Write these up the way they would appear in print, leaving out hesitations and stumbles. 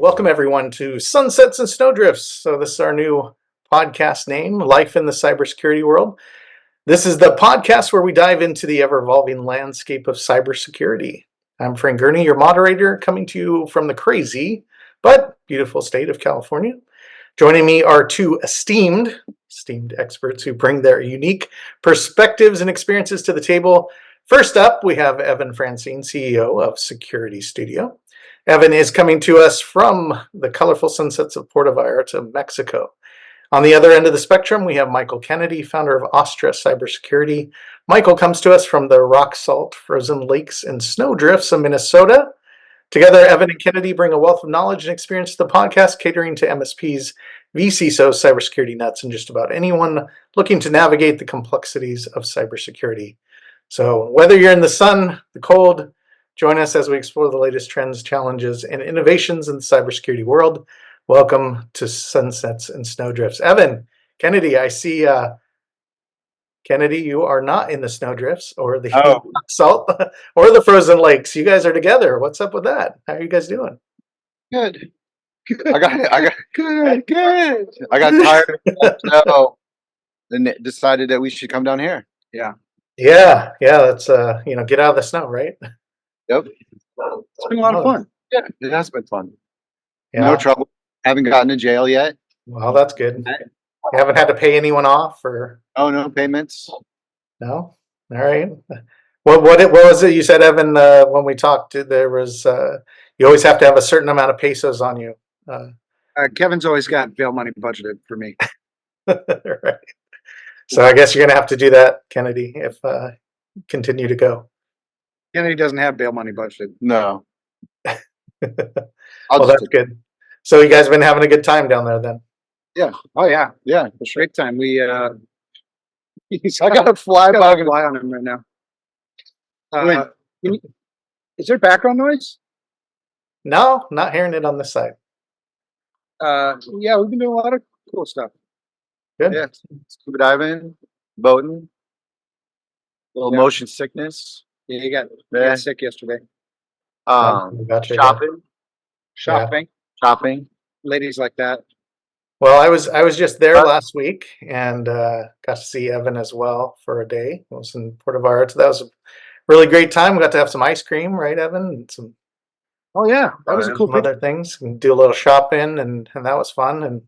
Welcome everyone to Sunsets and Snowdrifts. So this is our new podcast name, Life in the Cybersecurity World. This is the podcast where we dive into the ever-evolving landscape of cybersecurity. I'm Frank Gurnee, your moderator, coming to you from the crazy but beautiful state of California. Joining me are two esteemed experts who bring their unique perspectives and experiences to the table. First up, we have Evan Francen, CEO of SecurityStudio. Evan is coming to us from the colorful sunsets of Puerto Vallarta, Mexico. On the other end of the spectrum, we have Michael Kennedy, founder of Ostra Cybersecurity. Michael comes to us from the rock salt frozen lakes and snowdrifts of Minnesota. Together, Evan and Kennedy bring a wealth of knowledge and experience to the podcast, catering to MSPs, VCSOs, cybersecurity nuts, and just about anyone looking to navigate the complexities of cybersecurity. So whether you're in the sun, the cold, join us as we explore the latest trends, challenges, and innovations in the cybersecurity world. Welcome to Sunsets and Snowdrifts. Evan, Kennedy, I see, Kennedy, you are not in the snowdrifts or the salt or the frozen lakes. You guys are together. What's up with that? How are you guys doing? Good. I got good. I got tired of that snow and decided that we should come down here. Yeah. Let's get out of the snow, right? Yep. It's been a lot of fun. Yeah, it has been fun. Yeah. No trouble. Haven't gotten to jail yet. Well, that's good. You haven't had to pay anyone off, or? Oh, no payments. No. All right. What was it you said, Evan? When we talked, there was you always have to have a certain amount of pesos on you. Kevin's always got bail money budgeted for me. Right. So I guess you're gonna have to do that, Kennedy, if continue to go. Kennedy doesn't have bail money budgeted. No. Well, that's good. So you guys been having a good time down there then? Yeah. Oh yeah. Yeah. Great time. We I got a fly on him right now. Is there background noise? No, not hearing it on this side. Yeah, we've been doing a lot of cool stuff. Good. Yeah. Scuba diving, boating, little motion sickness. Yeah, you got sick yesterday. Gotcha. Shopping. Ladies like that. Well, I was just there last week and got to see Evan as well for a day. I was in Puerto Vallarta. That was a really great time. We got to have some ice cream, right, Evan? And some. Oh yeah, that was a cool. Other things, and do a little shopping, and that was fun. And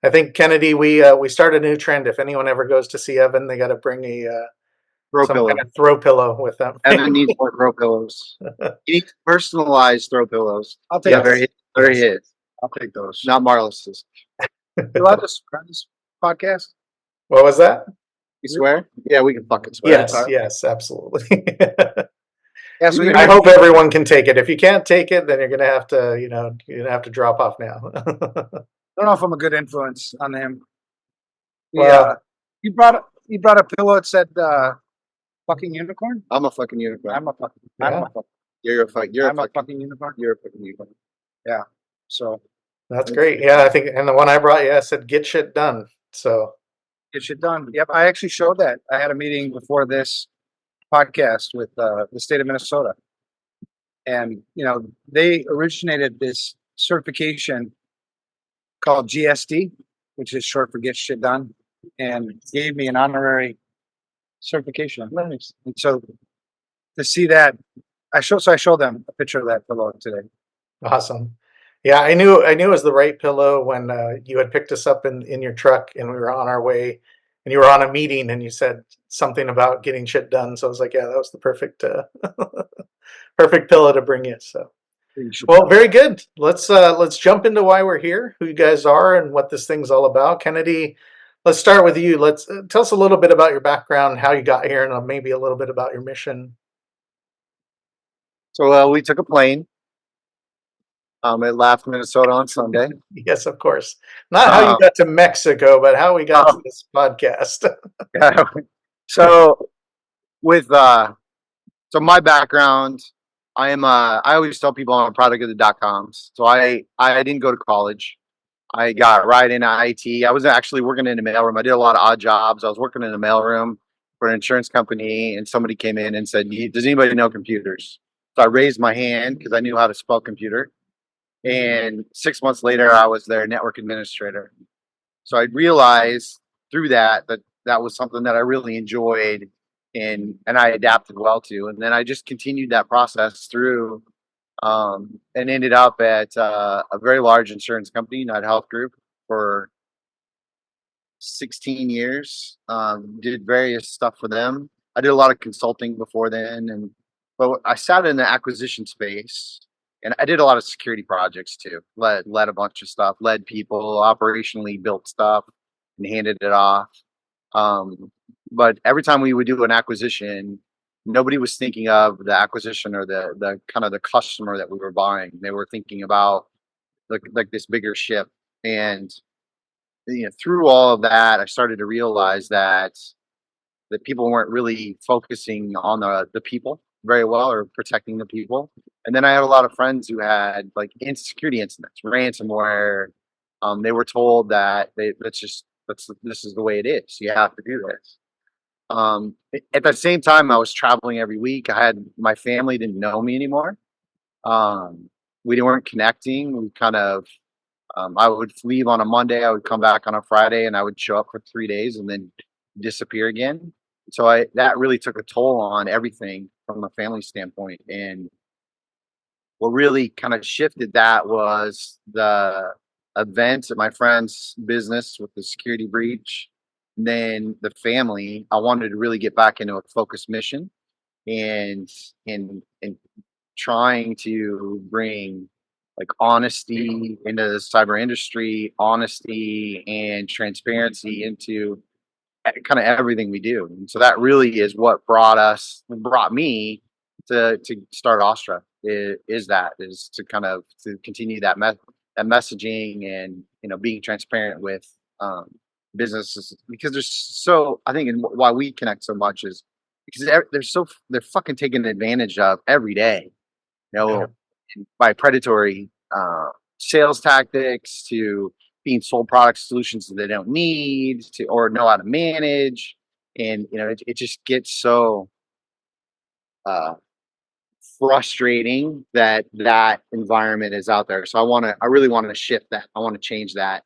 I think Kennedy, we started a new trend. If anyone ever goes to see Evan, they got to bring kind of throw pillow with them. Evan needs more throw pillows. He needs personalized throw pillows. I'll take those. Very his. I'll take those. Not Marlis's. You allowed to swear on this podcast? What was that? You swear? Yeah, we can fucking swear. Yes, absolutely. Yeah, so I hope everyone can take it. If you can't take it, then you're gonna have to, you're gonna have to drop off now. I don't know if I'm a good influence on him. Well, you brought a pillow that said fucking unicorn? I'm a fucking unicorn. I'm a fucking You're a fucking unicorn. You're a fucking unicorn. Yeah. So that's great. Yeah, I think, and the one I brought, said get shit done. So get shit done. Yep, I actually showed that. I had a meeting before this podcast with the state of Minnesota, and they originated this certification called GSD, which is short for get shit done, and gave me an honorary certification. Nice. And so to see that, I showed them a picture of that pillow today. Awesome. Yeah, I knew it was the right pillow when you had picked us up in your truck and we were on our way, and you were on a meeting and you said something about getting shit done. So I was like, yeah, that was the perfect perfect pillow to bring you. So, well, very good. Let's jump into why we're here, who you guys are, and what this thing's all about. Kennedy, let's start with you. Let's tell us a little bit about your background, how you got here, and maybe a little bit about your mission. So we took a plane. It left Minnesota on Sunday. Yes, of course. Not how you got to Mexico, but how we got to this podcast. Yeah. So so my background, I always tell people I'm a product of the .coms. So I didn't go to college. I got right into IT. I was actually working in the mailroom. I did a lot of odd jobs. I was working in the mailroom for an insurance company, and somebody came in and said, "Does anybody know computers?" So I raised my hand because I knew how to spell computer. And 6 months later, I was their network administrator. So I realized through that was something that I really enjoyed and I adapted well to. And then I just continued that process through and ended up at a very large insurance company, United Health Group, for 16 years. Did various stuff for them. I did a lot of consulting before then, but I sat in the acquisition space, and I did a lot of security projects too. Led a bunch of stuff, led people, operationally built stuff, and handed it off. But every time we would do an acquisition, nobody was thinking of the acquisition or the kind of the customer that we were buying. They were thinking about like this bigger ship. And through all of that, I started to realize that people weren't really focusing on the people very well or protecting the people. And then I had a lot of friends who had like security incidents, ransomware. They were told that this is the way it is. You have to do this. At the same time, I was traveling every week. My family didn't know me anymore. We weren't connecting. We kind of I would leave on a Monday, I would come back on a Friday, and I would show up for 3 days and then disappear again. So that really took a toll on everything from a family standpoint. And what really kind of shifted that was the events at my friend's business with the security breach. And then the family, I wanted to really get back into a focused mission and and trying to bring like honesty into the cyber industry, honesty and transparency into kind of everything we do. And so that really is what brought me to start Ostra. Is to kind of to continue that that messaging and being transparent with businesses, because I think and why we connect so much is because they're fucking taken advantage of every day, Yeah. by predatory sales tactics, to being sold product solutions that they don't need to or know how to manage. And it just gets so uh, frustrating that environment is out there. So I really want to shift that. I want to change that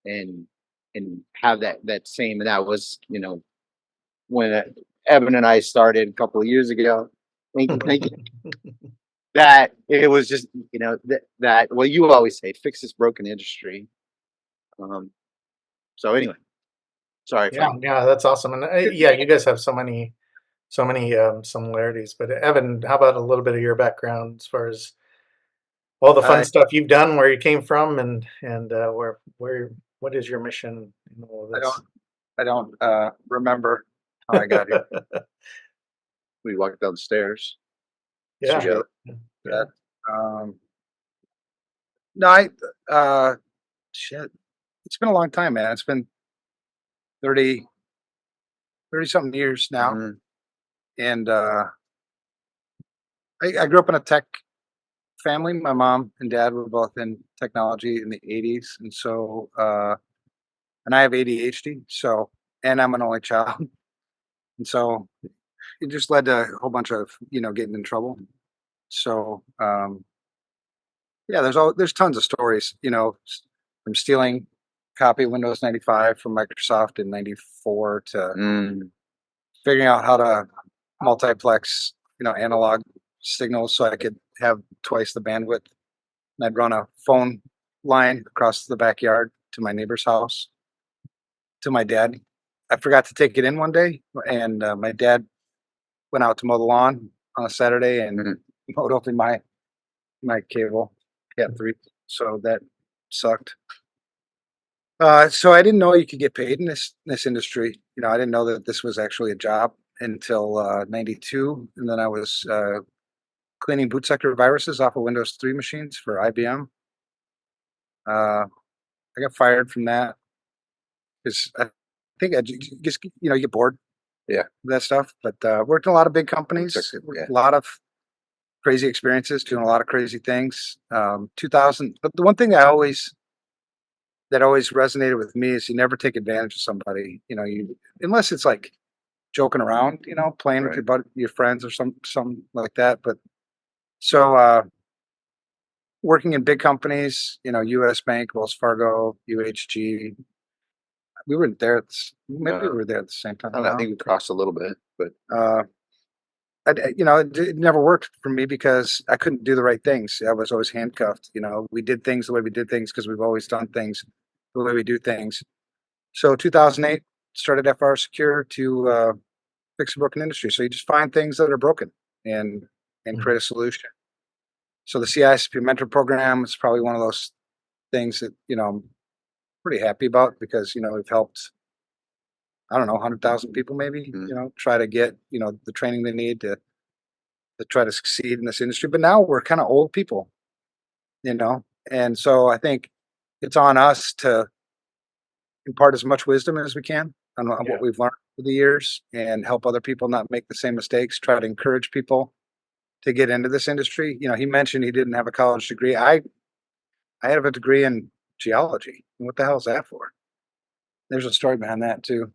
and have that same. And that was when Evan and I started a couple of years ago. Thank you. That it was just that well, you always say fix this broken industry. So anyway, sorry, Yeah, Frank. yeah, that's awesome. And yeah, you guys have so many similarities. But Evan, how about a little bit of your background as far as all the fun I stuff you've done, where you came from, and where what is your mission in all of I this? don't remember how I got here. We walked down the stairs Yeah, together. yeah, That no, shit. It's been a long time, man. It's been 30 something years now. Mhm. And I grew up in a tech family. My mom and dad were both in technology in the 80s. And so and I have ADHD, and I'm an only child. And so it just led to a whole bunch of, getting in trouble. So yeah, there's tons of stories, from stealing copy of Windows 95 from Microsoft in 94 to Mm, figuring out how to multiplex, analog signals so I could have twice the bandwidth. And I'd run a phone line across the backyard to my neighbor's house to my dad. I forgot to take it in one day, and my dad went out to mow the lawn on a Saturday and mhm. mowed open my cable Cat 3. So that sucked. So I didn't know you could get paid in this industry. I didn't know that this was actually a job until '92, and then I was cleaning boot sector viruses off of Windows 3 machines for IBM. I got fired from that because I think I just you get bored. Yeah. With that stuff. But worked in a lot of big companies, Yeah. a lot of crazy experiences, doing a lot of crazy things. 2000. But the one thing that always resonated with me is you never take advantage of somebody. You unless it's like joking around, playing with your friends or some like that. But so working in big companies, US Bank, Wells Fargo, UHG. We were there. Maybe we were there at the same time. I think we crossed a little bit, but it never worked for me because I couldn't do the right things. I was always handcuffed. We did things the way we did things because we've always done things the way we do things. So 2008 started FR Secure to fix a broken industry. So you just find things that are broken and create a solution. So the CISP mentor program is probably one of those things that I'm pretty happy about because we've helped, I don't know, 100,000 people maybe, try to get, the training they need to try to succeed in this industry. But now we're kind of old people, and so I think it's on us to impart as much wisdom as we can on what we've learned over the years and help other people not make the same mistakes, try to encourage people to get into this industry. He mentioned he didn't have a college degree. I have a degree in geology. What the hell is that for? There's a story behind that too.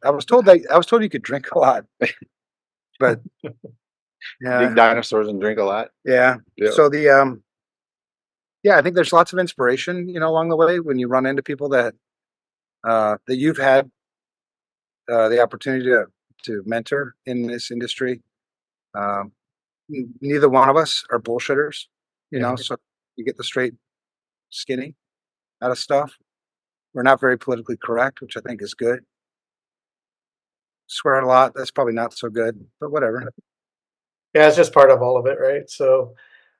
I was told you could drink a lot, but dig dinosaurs and drink a lot. Yeah. So I think there's lots of inspiration, along the way when you run into people that you've had the opportunity to mentor in this industry. Neither one of us are bullshitters, so you get the straight skinny out of stuff. We're not very politically correct, which I think is good. Swear a lot, that's probably not so good, but whatever. Yeah, it's just part of all of it, right? So,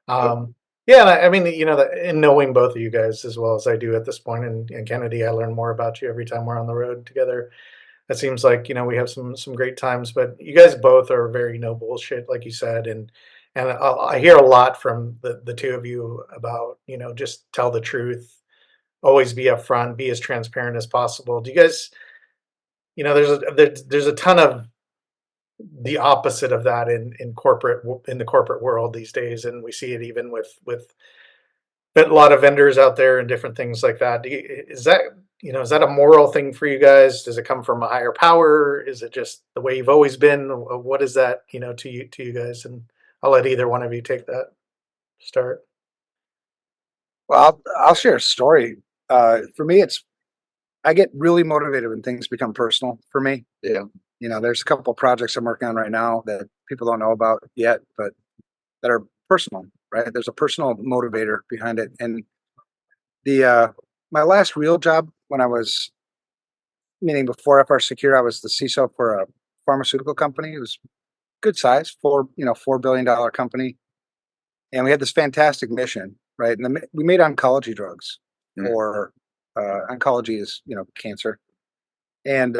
I mean, in knowing both of you guys as well as I do at this point, and Kennedy, I learn more about you every time we're on the road together. It seems like we have some great times, but you guys both are very no bullshit, like you said, and I hear a lot from the two of you about just tell the truth, always be upfront, be as transparent as possible. Do you guys, there's a ton of the opposite of that in the corporate world these days, and we see it even with a lot of vendors out there and different things like that. Is that a moral thing for you guys? Does it come from a higher power? Is it just the way you've always been? What is that to you guys? And I'll let either one of you take that start. Well, I'll share a story. For me, I get really motivated when things become personal for me. Yeah. There's a couple of projects I'm working on right now that people don't know about yet, but that are personal, right? There's a personal motivator behind it. And my last real job when I was, meaning before FR Secure, I was the CISO for a pharmaceutical company. It was good size, $4 billion company. And we had this fantastic mission, right? And we made oncology drugs for oncology is, cancer. And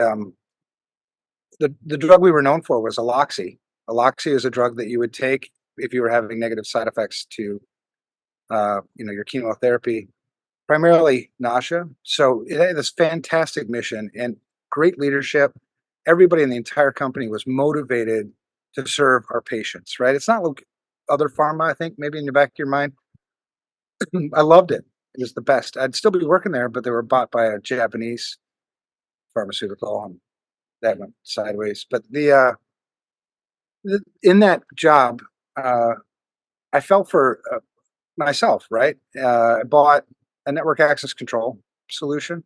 the drug we were known for was Aloxi. Aloxi is a drug that you would take if you were having negative side effects to, your chemotherapy, primarily nausea. So it had this fantastic mission and great leadership. Everybody in the entire company was motivated to serve our patients, right? It's not like other pharma, I think, maybe in the back of your mind. I loved it. It was the best. I'd still be working there, but they were bought by a Japanese pharmaceutical, and that went sideways. But in that job, I felt for myself, right? I bought a network access control solution,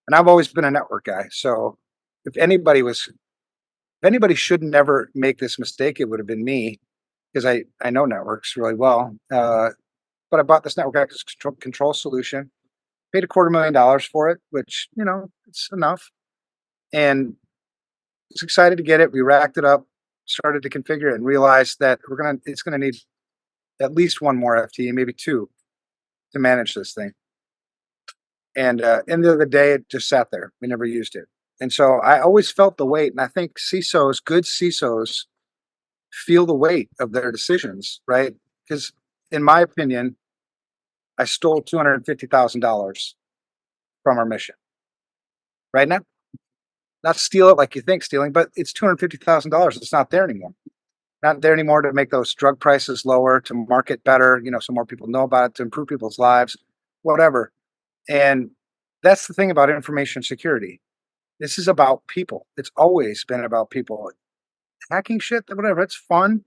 and I've always been a network guy. So if anybody should never make this mistake, it would have been me, because I know networks really well. But I bought this network access control solution, paid $250,000 for it, which, it's enough. And was excited to get it. We racked it up, started to configure it, and realized that it's gonna need at least one more FTE, maybe two, to manage this thing. And end of the day, it just sat there. We never used it. And so I always felt the weight. And I think good CISOs feel the weight of their decisions, right? Because in my opinion, I stole $250,000 from our mission. Right now, not steal it like you think stealing, but it's $250,000. It's not there anymore. Not there anymore to make those drug prices lower, to market better, so more people know about it, to improve people's lives, whatever. And that's the thing about information security. This is about people. It's always been about people. Hacking shit, whatever, it's fun,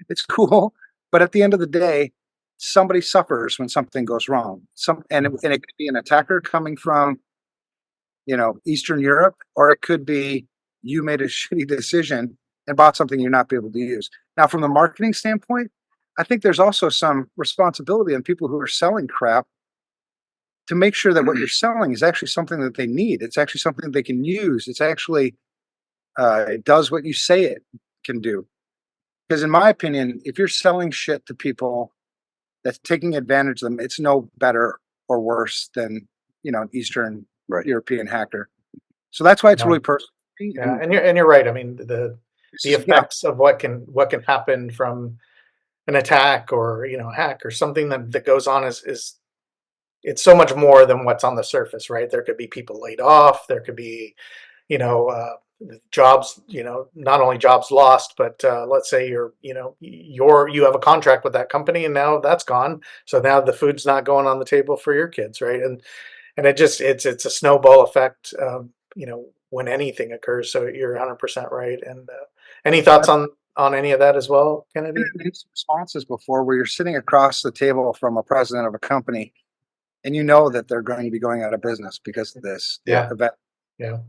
it's cool. But at the end of the day, somebody suffers when something goes wrong. And it could be an attacker coming from, Eastern Europe, or it could be you made a shitty decision and bought something you're not be able to use. Now, from the marketing standpoint, I think there's also some responsibility on people who are selling crap to make sure that what you're selling is actually something that they need. It's actually something they can use. It's actually, it does what you say it can do. Because in my opinion, if you're selling shit to people that's taking advantage of them, it's no better or worse than, an Eastern European hacker. So that's why it's really personal. Yeah, and you're right. I mean, the effects of what can happen from an attack or hack or something that goes on is it's so much more than what's on the surface, right? There could be people laid off. There could be jobs, not only jobs lost, but let's say you have a contract with that company and now that's gone. So now the food's not going on the table for your kids, right? And it's a snowball effect, when anything occurs. So you're 100% right. And any thoughts on any of that as well, Kennedy? Responses before where you're sitting across the table from a president of a company and you know that they're going to be going out of business because of this event. Yeah.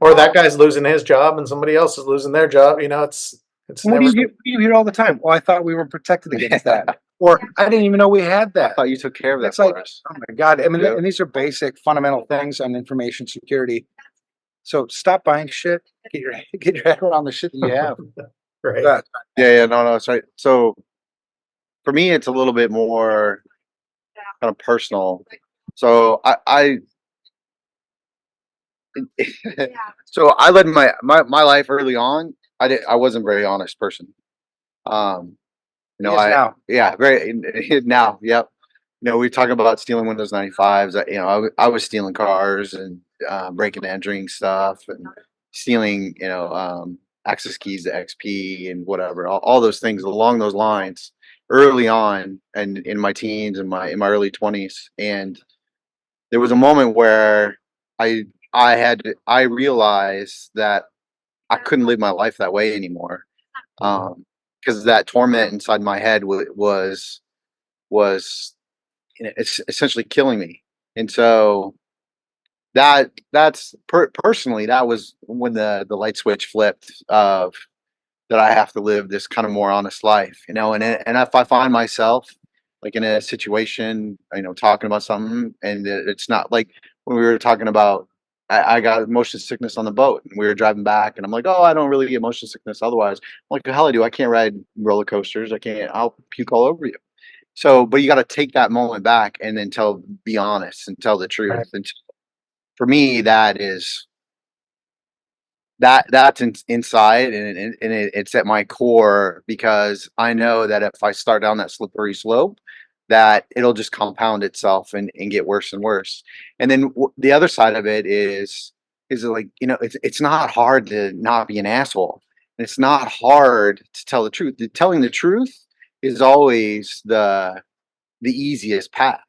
Or that guy's losing his job and somebody else is losing their job. It's what do you hear all the time? Well, I thought we were protected against that. Or I didn't even know we had that. I thought you took care of that for us. Oh my God. I mean, and these are basic fundamental things on information security. So stop buying shit. Get your head around the shit that you have. Right. No, sorry. So for me, it's a little bit more kind of personal. So so I led my life early on. I wasn't a very honest person. Very now. Yep. We talk about stealing Windows 95s. I was stealing cars and breaking and entering stuff and stealing, access keys to XP and whatever, all those things along those lines early on and in my teens and in my early 20s. And there was a moment where I realized that I couldn't live my life that way anymore. Because that torment inside my head was it's essentially killing me. And so personally, that was when the light switch flipped of that I have to live this kind of more honest life, and if I find myself like in a situation, talking about something, and it's not like when we were talking about, I got motion sickness on the boat, and we were driving back, and I'm like, oh, I don't really get motion sickness otherwise. I'm like, the hell I do. I can't ride roller coasters. I'll puke all over you. So, but you got to take that moment back and then be honest and tell the truth. Right. And for me, that's inside and it's at my core, because I know that if I start down that slippery slope, that it'll just compound itself and get worse and worse. And then the other side of it is like, it's not hard to not be an asshole. And it's not hard to tell the truth. Telling the truth is always the easiest path.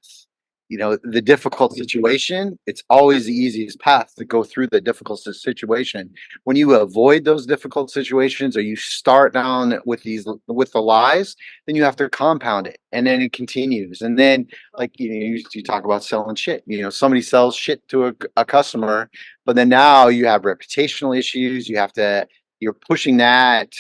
The difficult situation, it's always the easiest path to go through the difficult situation. When you avoid those difficult situations, or you start down with the lies, then you have to compound it, and then it continues. And then, like, you talk about selling shit. Somebody sells shit to a customer, but then now you have reputational issues. You're pushing that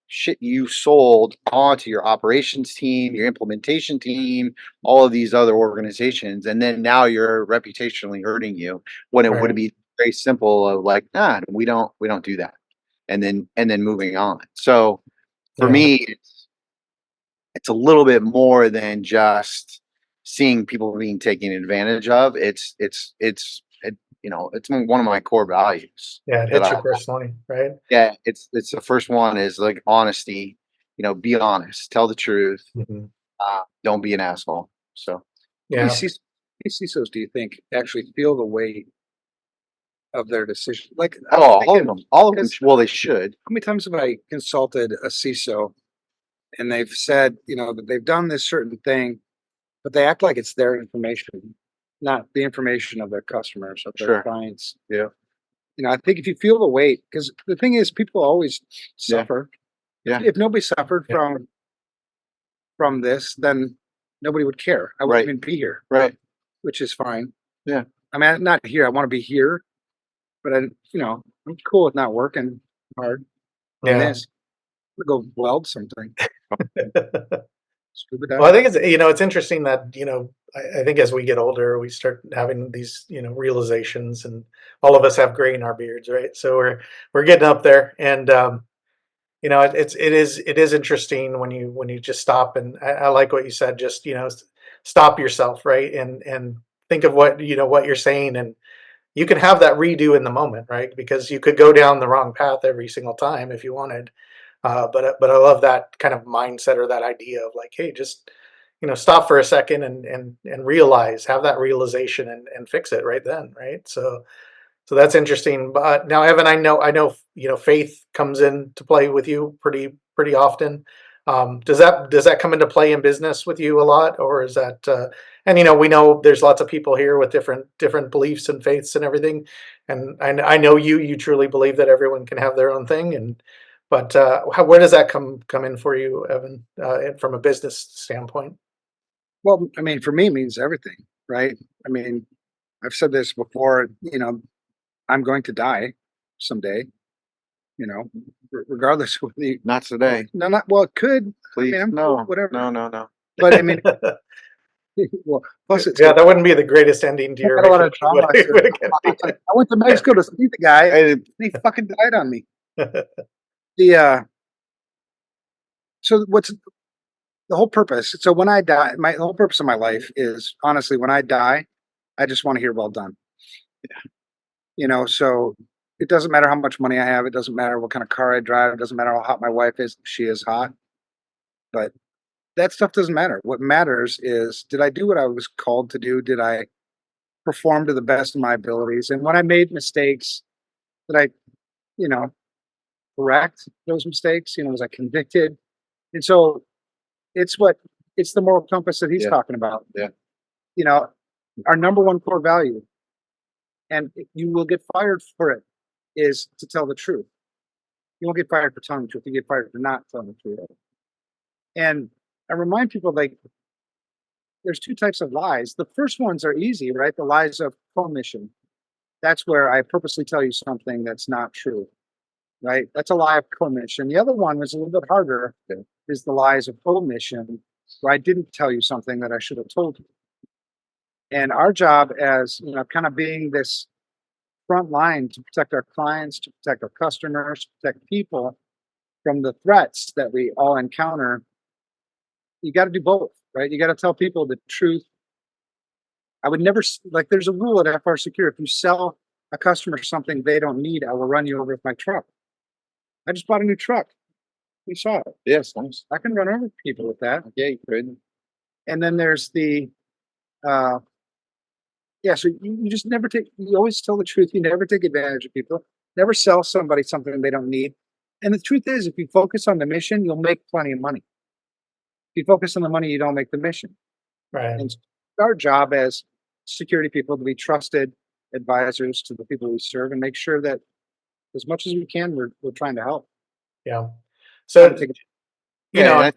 shit you sold onto your operations team, your implementation team, all of these other organizations, and then now you're reputationally hurting you, when it would be very simple of like, we don't do that, and then moving on. So for me, it's a little bit more than just seeing people being taken advantage of. It's one of my core values. Yeah, it hits you personally, right? Yeah, it's the first one is like honesty. Be honest, tell the truth. Mm-hmm. Don't be an asshole. So, how many CISOs do you think actually feel the weight of their decision? Like, all of them. Well, they should. How many times have I consulted a CISO, and they've said, that they've done this certain thing, but they act like it's their information, not the information of their customers, of their clients. Yeah. I think if you feel the weight, because the thing is, people always suffer. Yeah. If nobody suffered from this, then nobody would care. I wouldn't even be here, Right. which is fine. Yeah. I mean, not here. I want to be here, but I'm cool with not working hard on Yeah. this. We'll go weld something. Scuba dive. Well, I think it's interesting that, I think as we get older, we start having these, realizations, and all of us have gray in our beards, right? So we're getting up there, and it is interesting when you just stop, and I like what you said, just, stop yourself, right? And think of what you're saying, and you can have that redo in the moment, right? Because you could go down the wrong path every single time if you wanted. But I love that kind of mindset, or that idea of like, hey, just stop for a second, and realize, have that realization, and fix it right then, right? So that's interesting. But now, Evan, I know faith comes into play with you pretty often. Does that come into play in business with you a lot, or is that? And we know there's lots of people here with different beliefs and faiths and everything. And I know you truly believe that everyone can have their own thing. But where does that come in for you, Evan, from a business standpoint? Well, I mean, for me, it means everything, right? I mean, I've said this before. I'm going to die someday. Regardless of the. Not today. No, not well. It could. Please. I mean, I'm no. cool, whatever. No. But I mean, well, plus it's Yeah, that wouldn't be the greatest ending to I your got a lot of vacation, drama. would it? I went to Mexico to see the guy, and he fucking died on me. So what's the whole purpose? So when I die, the whole purpose of my life is, honestly, when I die, I just want to hear "well done." So it doesn't matter how much money I have. It doesn't matter what kind of car I drive. It doesn't matter how hot my wife is. She is hot, but that stuff doesn't matter. What matters is, did I do what I was called to do? Did I perform to the best of my abilities? And when I made mistakes, did I, you know, correct those mistakes? Was I convicted? And so it's the moral compass that he's Yeah. talking about. Yeah. Our number one core value, and you will get fired for it, is to tell the truth. You won't get fired for telling the truth. You get fired for not telling the truth. And I remind people, like, there's two types of lies. The first ones are easy, right? The lies of commission. That's where I purposely tell you something that's not true, right? That's a lie of commission. The other one is a little bit harder, is the lies of omission, where I didn't tell you something that I should have told you. And our job as, kind of being this front line to protect our clients, to protect our customers, to protect people from the threats that we all encounter, you got to do both, right? You got to tell people the truth. I would never, like, there's a rule at FR Secure. If you sell a customer something they don't need, I will run you over with my truck. I just bought a new truck. You saw it. Yes, nice. I can run over people with that. Yeah, you could. And then there's the, so you just never you always tell the truth. You never take advantage of people. Never sell somebody something they don't need. And the truth is, if you focus on the mission, you'll make plenty of money. If you focus on the money, you don't make the mission. Right. And it's our job as security people to be trusted advisors to the people we serve, and make sure that as much as we can, we're trying to help. Yeah. So, Yeah,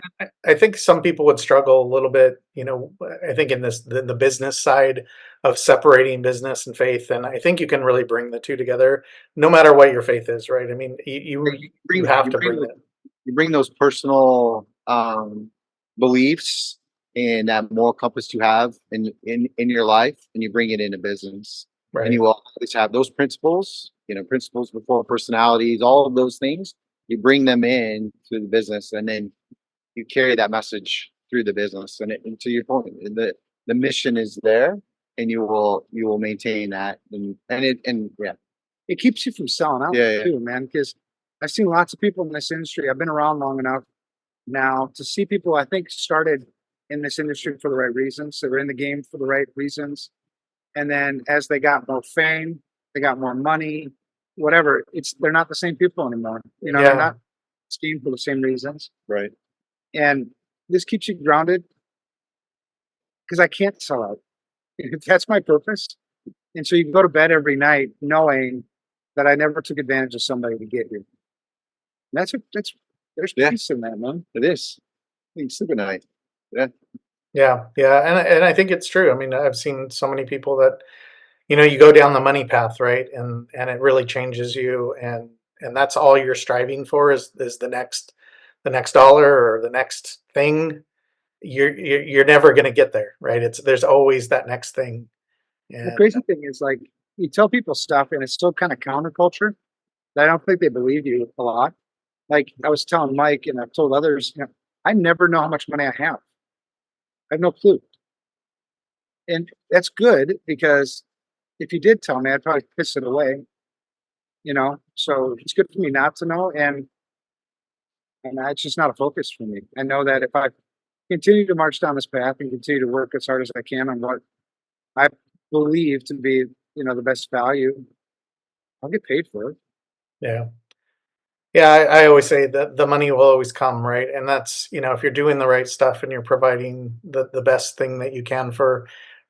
I think some people would struggle a little bit, I think in the business side of separating business and faith. And I think you can really bring the two together, no matter what your faith is, right? I mean, you have to bring it. You bring those personal beliefs and that moral compass you have in your life, and you bring it into business. Right. And you will always have those principles, principles before personalities, all of those things. You bring them in to the business, and then you carry that message through the business. And to your point, the mission is there, and you will maintain that. It keeps you from selling out too, man. Because I've seen lots of people in this industry. I've been around long enough now to see people, I think, started in this industry for the right reasons. They were in the game for the right reasons. And then as they got more fame, they got more money, whatever, they're not the same people anymore. They're not schemed for the same reasons. Right. And this keeps you grounded, because I can't sell out. That's my purpose. And so you can go to bed every night knowing that I never took advantage of somebody to get you. There's peace in that, man. It is. You can sleep at night. Yeah. Yeah, yeah, and I think it's true. I mean, I've seen so many people that, you go down the money path, right? And it really changes you, and that's all you're striving for is the next dollar or the next thing. You're never going to get there, right? There's always that next thing. The And crazy thing is, like, you tell people stuff and it's still kind of counterculture. I don't think they believe you a lot. Like I was telling Mike and I've told others, I never know how much money I have. I have no clue. And that's good because if you did tell me, I'd probably piss it away, So it's good for me not to know. And it's just not a focus for me. I know that if I continue to march down this path and continue to work as hard as I can on what I believe to be, the best value, I'll get paid for it. yeah, yeah, I always say that the money will always come, right? And that's, if you're doing the right stuff and you're providing the best thing that you can for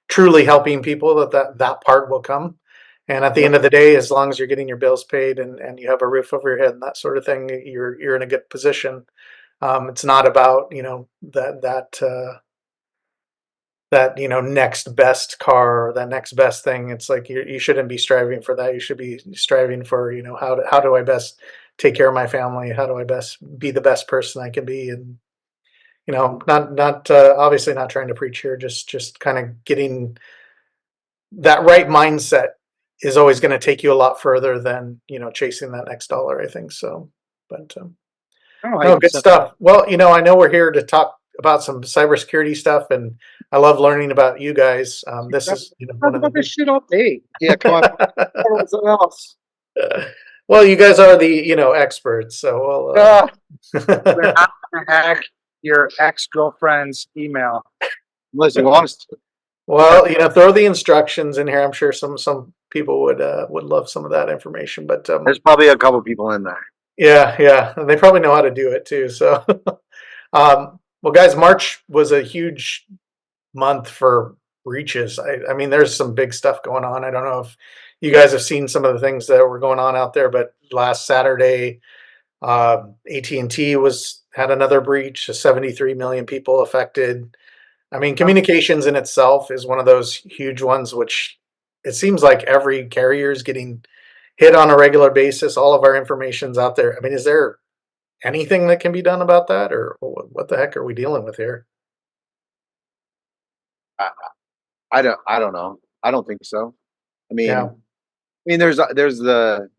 truly helping people, that part will come. And at the Yep. end of the day, as long as you're getting your bills paid and you have a roof over your head and that sort of thing, you're in a good position. It's not about, that next best car or that next best thing. It's like you shouldn't be striving for that. You should be striving for, how do I best take care of my family? How do I best be the best person I can be? And not obviously not trying to preach here, just kind of getting that right mindset is always going to take you a lot further than chasing that next dollar, I think. So, but I don't know how you no, can good set. stuff. Well, I know we're here to talk about some cybersecurity stuff, and I love learning about you guys. This is Talk one of the about this big. shit all day. Yeah, come on. Something else. Well, you guys are the experts, so Ah, we'll. we're not gonna hack your ex-girlfriend's email. Unless you want us to. Well, throw the instructions in here. I'm sure some people would love some of that information, but There's probably a couple people in there. yeah, yeah, and they probably know how to do it too. So, well, guys, March was a huge month for breaches. I mean, there's some big stuff going on. I don't know if you guys have seen some of the things that were going on out there, but last Saturday, AT&T had another breach. 73 million people affected. I mean, communications in itself is one of those huge ones, which it seems like every carrier is getting hit on a regular basis. All of our information's out there. I mean, is there anything that can be done about that, or what the heck are we dealing with here? I, I don't know. I don't think so. I mean, Yeah, there's the.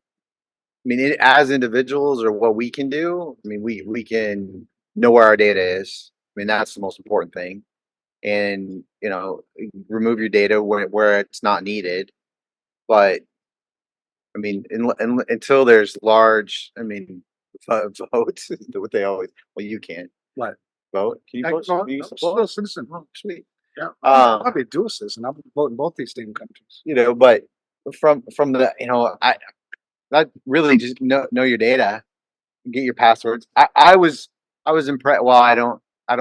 I mean, as individuals or what we can do. I mean, we can know where our data is. I mean, that's the most important thing. And remove your data where it's not needed. But I mean, until there's large, I mean, votes. What they always. Well, you can't What? vote. Can you vote? No, Can you still vote? a citizen. Oh, sweet. Yeah. Um, I'll be a dual citizen. I'll vote in both these damn countries. but from the I really just know your data, get your passwords. I was impressed. Well, I don't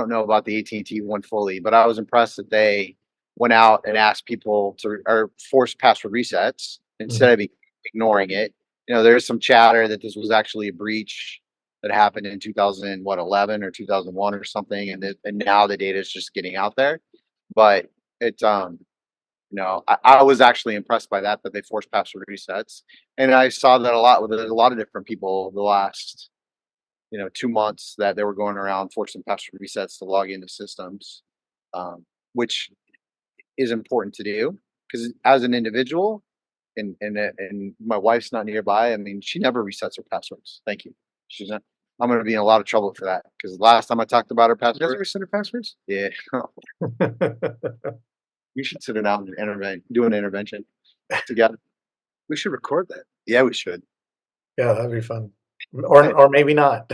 know about the AT&T one fully, but I was impressed that they went out and asked people to or forced password resets instead of ignoring it. There's some chatter that this was actually a breach that happened in 2011 or 2001 or something, and now the data is just getting out there. But it's I was actually impressed by that they forced password resets, and I saw that a lot with a lot of different people the last 2 months that they were going around forcing password resets to log into systems, which is important to do because as an individual, and my wife's not nearby. I mean, she never resets her passwords. Thank you. She's not. I'm going to be in a lot of trouble for that because last time I talked about her Doesn't password, reset her passwords? yeah, we should sit down and do an intervention together. We should record that. Yeah, we should. Yeah, that'd be fun. Or maybe not.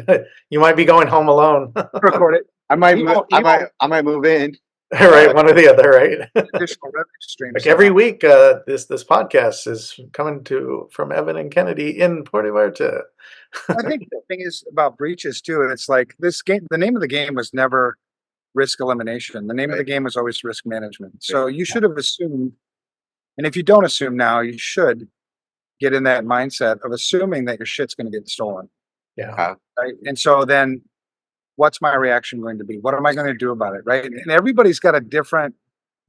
You might be going home alone. Record it. I might, Email- I might move in. Right, one or the other, right? Additional revenue streams. Like every week, this podcast is coming from Evan and Kennedy in Puerto Vallarta. I think the thing is about breaches too, and it's like this game. The name of the game was never risk elimination. The name of the Right. game was always risk management. So you should have assumed, and if you don't assume now, you should get in that mindset of assuming that your shit's going to get stolen, Yeah, right? And so then what's my reaction going to be? What am I going to do about it? Right. And everybody's got a different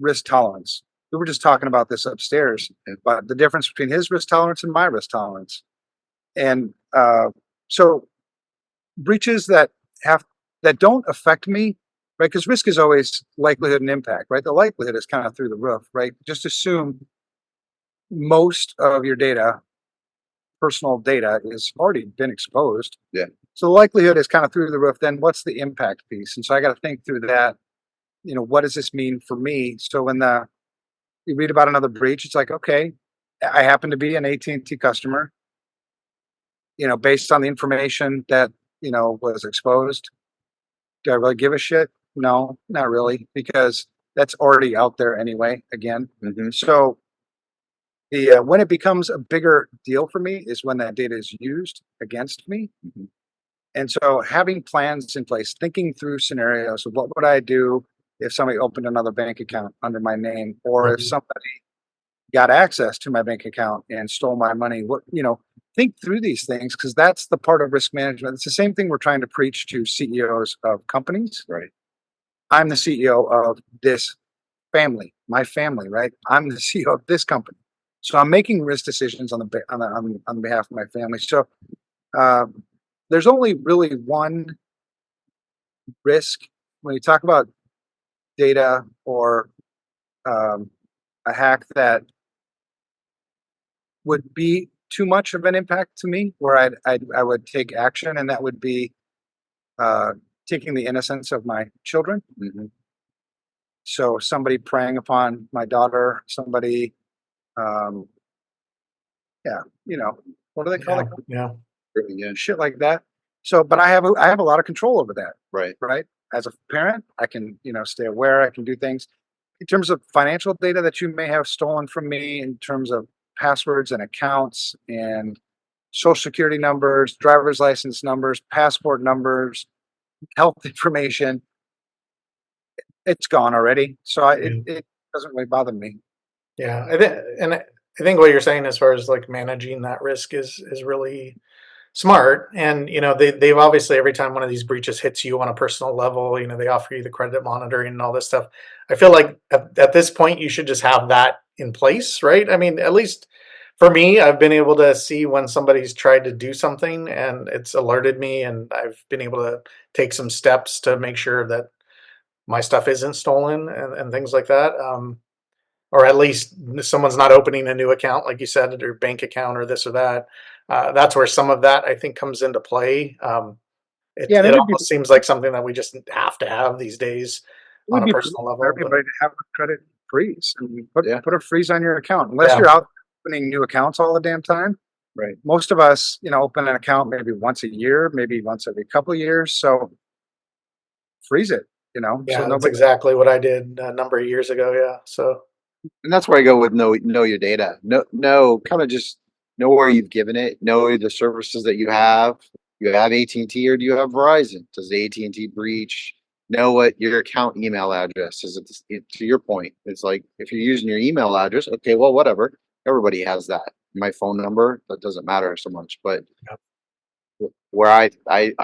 risk tolerance. We were just talking about this upstairs, but the difference between his risk tolerance and my risk tolerance. And so breaches that don't affect me, right? Because risk is always likelihood and impact, right? The likelihood is kind of through the roof, right? Just assume most of your data, personal data, is already been exposed. Yeah. So the likelihood is kind of through the roof. Then what's the impact piece? And so I got to think through that. What does this mean for me? So when you read about another breach, it's like, okay, I happen to be an AT&T customer. Based on the information that was exposed, do I really give a shit? No, not really, because that's already out there anyway. Again, so the when it becomes a bigger deal for me is when that data is used against me. And so having plans in place, thinking through scenarios of what would I do if somebody opened another bank account under my name, or if somebody got access to my bank account and stole my money. Think through these things, because that's the part of risk management. It's the same thing we're trying to preach to CEOs of companies. Right. I'm the CEO of this family, my family, right? I'm the CEO of this company. So I'm making risk decisions on behalf of my family. So there's only really one risk when you talk about data or a hack that would be too much of an impact to me, where I would take action, and that would be taking the innocence of my children. So somebody preying upon my daughter, somebody, what do they call it? Yeah. Shit like that. So, but I have a lot of control over that. Right. As a parent, I can stay aware. I can do things in terms of financial data that you may have stolen from me, in terms of passwords and accounts and social security numbers, driver's license numbers, passport numbers, health information. It's gone already. So it doesn't really bother me. Yeah. I think what you're saying as far as like managing that risk is really smart. And they've obviously, every time one of these breaches hits you on a personal level, they offer you the credit monitoring and all this stuff. I feel like at this point you should just have that in place, right? I mean, at least for me, I've been able to see when somebody's tried to do something and it's alerted me, and I've been able to take some steps to make sure that my stuff isn't stolen and things like that. Or at least someone's not opening a new account, like you said, or bank account or this or that. That's where some of that I think comes into play. Yeah, It almost seems like something that we just have to have these days it on would a be personal for level. everybody to have a credit freeze and Yeah. put a freeze on your account, unless you're out opening new accounts all the damn time. Right. Most of us, open an account maybe once a year, maybe once every couple of years. So freeze it, Yeah, so that's nobody. exactly what I did a number of years ago. Yeah, so And that's where I go with know your data. Know kind of just know where you've given it. Know the services that you have. You have AT&T or do you have Verizon? Does the AT&T breach? Know what your account email address is. To your point, it's like if you're using your email address, okay, well, whatever. Everybody has that. My phone number, that doesn't matter so much. But where I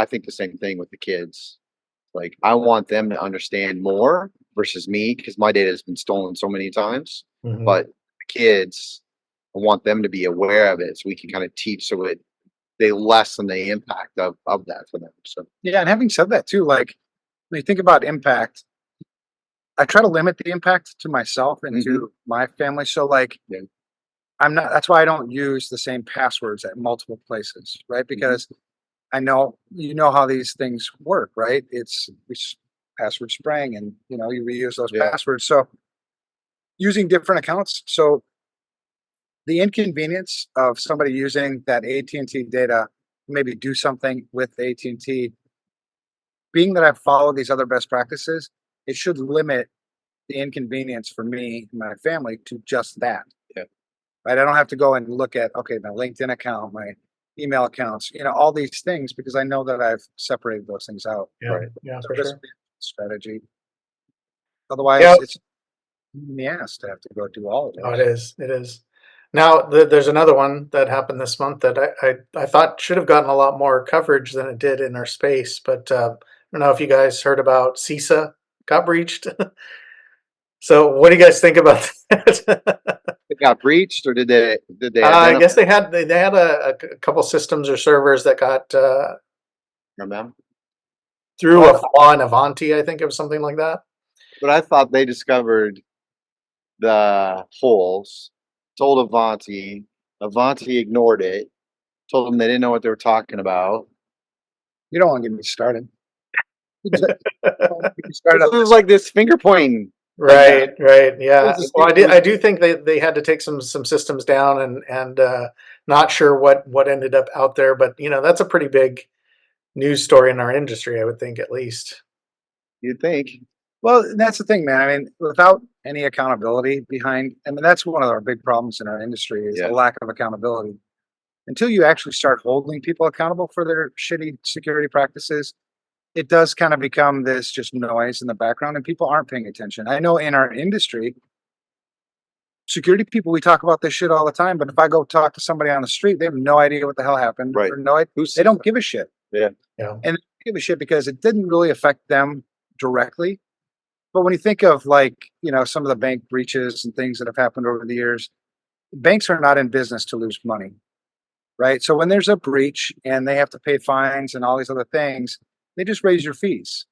think the same thing with the kids. Like I want them to understand more versus me, because my data has been stolen so many times. But the kids, I want them to be aware of it so we can kind of teach so they lessen the impact of that for them. So Yeah, and having said that too, like when you think about impact, I try to limit the impact to myself and to my family. So like I'm not, that's why I don't use the same passwords at multiple places, right? Because I know how these things work, right? It's password spraying, and you reuse those passwords. So using different accounts. So the inconvenience of somebody using that AT&T data, maybe do something with AT&T, being that I've followed these other best practices, it should limit the inconvenience for me and my family to just that. Yeah. Right. I don't have to go and look at, okay, my LinkedIn account, my email accounts, all these things, because I know that I've separated those things out. yeah, Right. yeah, So for risk sure. strategy. Otherwise, Yeah. it's in the ass to have to go do all of Oh, those. it is. Now, there's another one that happened this month that I thought should have gotten a lot more coverage than it did in our space, but don't know if you guys heard about CISA got breached. So what do you guys think about that? It got breached, or did they I guess identify they had a couple systems or servers that got them? through a Well, flaw in Avanti, I think, or something like that. but I thought they discovered the holes, told Avanti. Avanti ignored it, told them they didn't know what they were talking about. You don't want to get me started. You just- you This started up is like this finger pointing. Right, right, yeah. This is- Well, I do think they had to take some systems down, and not sure what ended up out there, but that's a pretty big news story in our industry, I would think, at least. You'd think. Well, that's the thing, man. I mean, without any accountability behind, I mean, that's one of our big problems in our industry is Yeah. the lack of accountability. Until you actually start holding people accountable for their shitty security practices, it does kind of become this just noise in the background and people aren't paying attention. I know in our industry, security people, we talk about this shit all the time, but if I go talk to somebody on the street, they have no idea what the hell happened. Right. Or no idea. They don't give a shit. Yeah. Yeah. And they don't give a shit because it didn't really affect them directly. But when you think of like, some of the bank breaches and things that have happened over the years, banks are not in business to lose money, right? So when there's a breach and they have to pay fines and all these other things, they just raise your fees,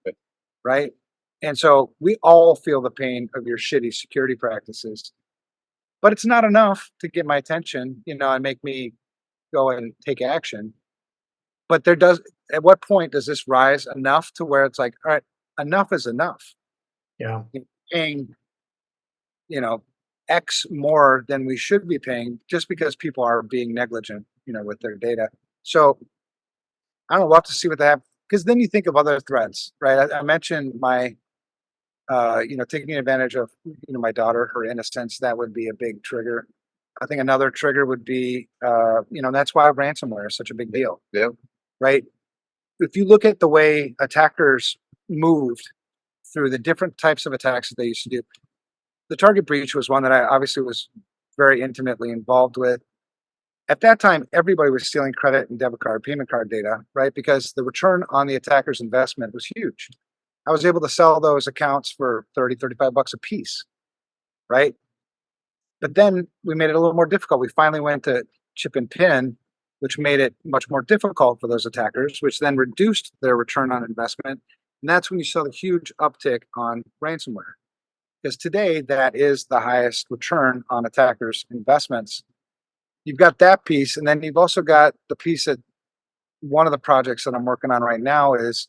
right? And so we all feel the pain of your shitty security practices, but it's not enough to get my attention, and make me go and take action. But at what point does this rise enough to where it's like, all right, enough is enough? Yeah. Paying, X more than we should be paying just because people are being negligent, with their data. So I don't know, we'll have to see what they have. Because then you think of other threats, right? I mentioned my, taking advantage of, my daughter, her innocence. That would be a big trigger. I think another trigger would be, that's why ransomware is such a big deal. Yeah. Right? If you look at the way attackers moved through the different types of attacks that they used to do, the target breach was one that I obviously was very intimately involved with. At that time, everybody was stealing credit and debit card, payment card data, right? Because the return on the attacker's investment was huge. I was able to sell those accounts for 30, 35 bucks a piece, right? But then we made it a little more difficult. We finally went to chip and pin, which made it much more difficult for those attackers, which then reduced their return on investment. And that's when you saw the huge uptick on ransomware. Because today, that is the highest return on attackers' investments. You've got that piece, and then you've also got the piece that one of the projects that I'm working on right now is,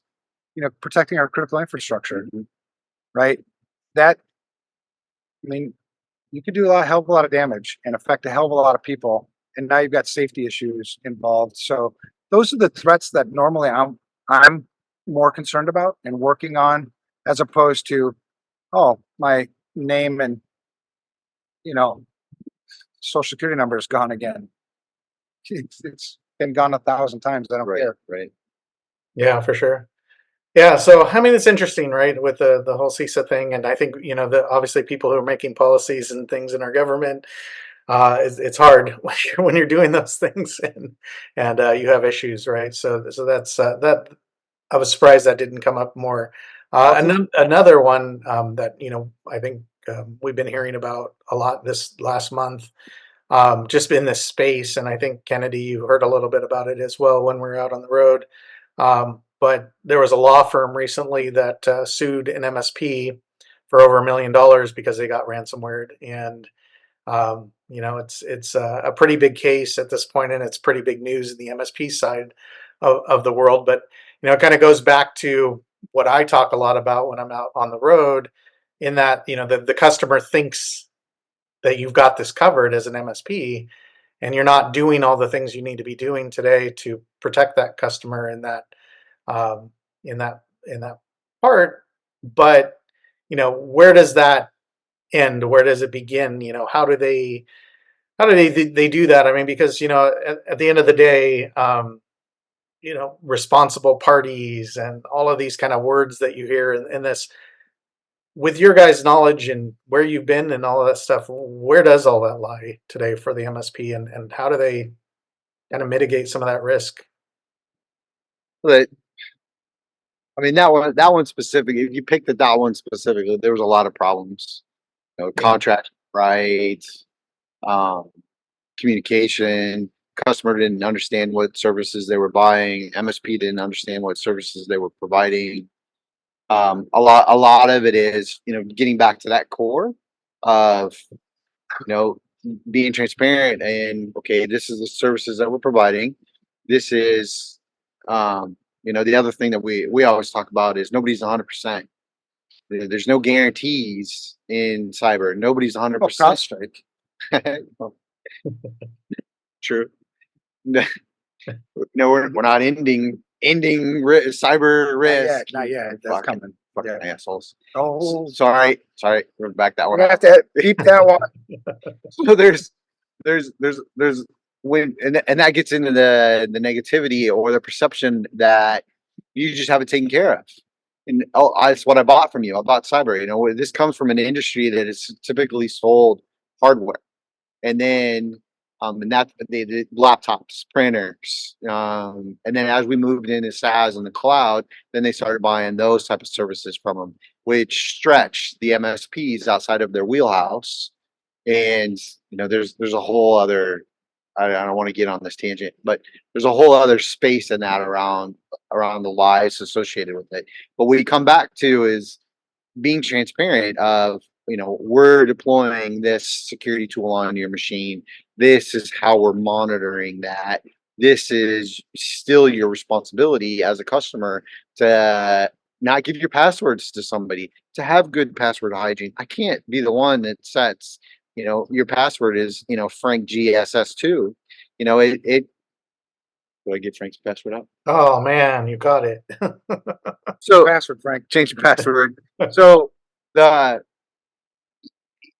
protecting our critical infrastructure, right? That, I mean, you could do a hell of a lot of damage and affect a hell of a lot of people, and now you've got safety issues involved. So those are the threats that normally I'm more concerned about and working on, as opposed to, oh, my name and social security number is gone again. It's been gone 1,000 times. I don't care. Right. Yeah, for sure. Yeah, so I mean, it's interesting, right, with the whole CISA thing, and I think obviously people who are making policies and things in our government, it's hard when you're doing those things, and you have issues, right? So that's that. I was surprised that didn't come up more. Another one that I think we've been hearing about a lot this last month, just in this space, and I think Kennedy, you heard a little bit about it as well when we were out on the road. But there was a law firm recently that sued an MSP for over $1 million because they got ransomware, and it's a pretty big case at this point, and it's pretty big news in the MSP side of the world. But it kind of goes back to what I talk a lot about when I'm out on the road, in that the customer thinks that you've got this covered as an MSP, and you're not doing all the things you need to be doing today to protect that customer in that um, in that part. But where does that end? Where does it begin? How do they do that? I mean, because at the end of the day, responsible parties and all of these kind of words that you hear in this, with your guys' knowledge and where you've been and all of that stuff, where does all that lie today for the MSP, and how do they kind of mitigate some of that risk? But I mean, that one specific. If you picked that one specifically, there was a lot of problems. Contract rights, um, communication. Customer didn't understand what services they were buying. MSP didn't understand what services they were providing. A lot of it is, getting back to that core of, you know, being transparent and okay, this is the services that we're providing. This is, the other thing that we always talk about is nobody's 100%. There's no guarantees in cyber. Nobody's Oh, 100%. CrowdStrike. True. No, we're not ending cyber risk. Not yet. That's Fucking, coming. fucking Yeah. assholes. Oh, Sorry, we're back that we're one. gonna have to keep that one. So there's when and that gets into the negativity or the perception that you just have it taken care of. And that's what I bought from you. I bought cyber. This comes from an industry that is typically sold hardware, and then and that's the laptops, printers, and then as we moved into SaaS and the cloud, then they started buying those type of services from them, which stretched the MSPs outside of their wheelhouse. And there's a whole other. I don't want to get on this tangent, but there's a whole other space in that around the lies associated with it. But what you come back to is being transparent of, we're deploying this security tool on your machine. This is how we're monitoring that. This is still your responsibility as a customer to not give your passwords to somebody, to have good password hygiene. I can't be the one that sets, your password is, Frank GSS2. Do I get Frank's password out? Oh man, you got it. So Password, Frank. change your password. So the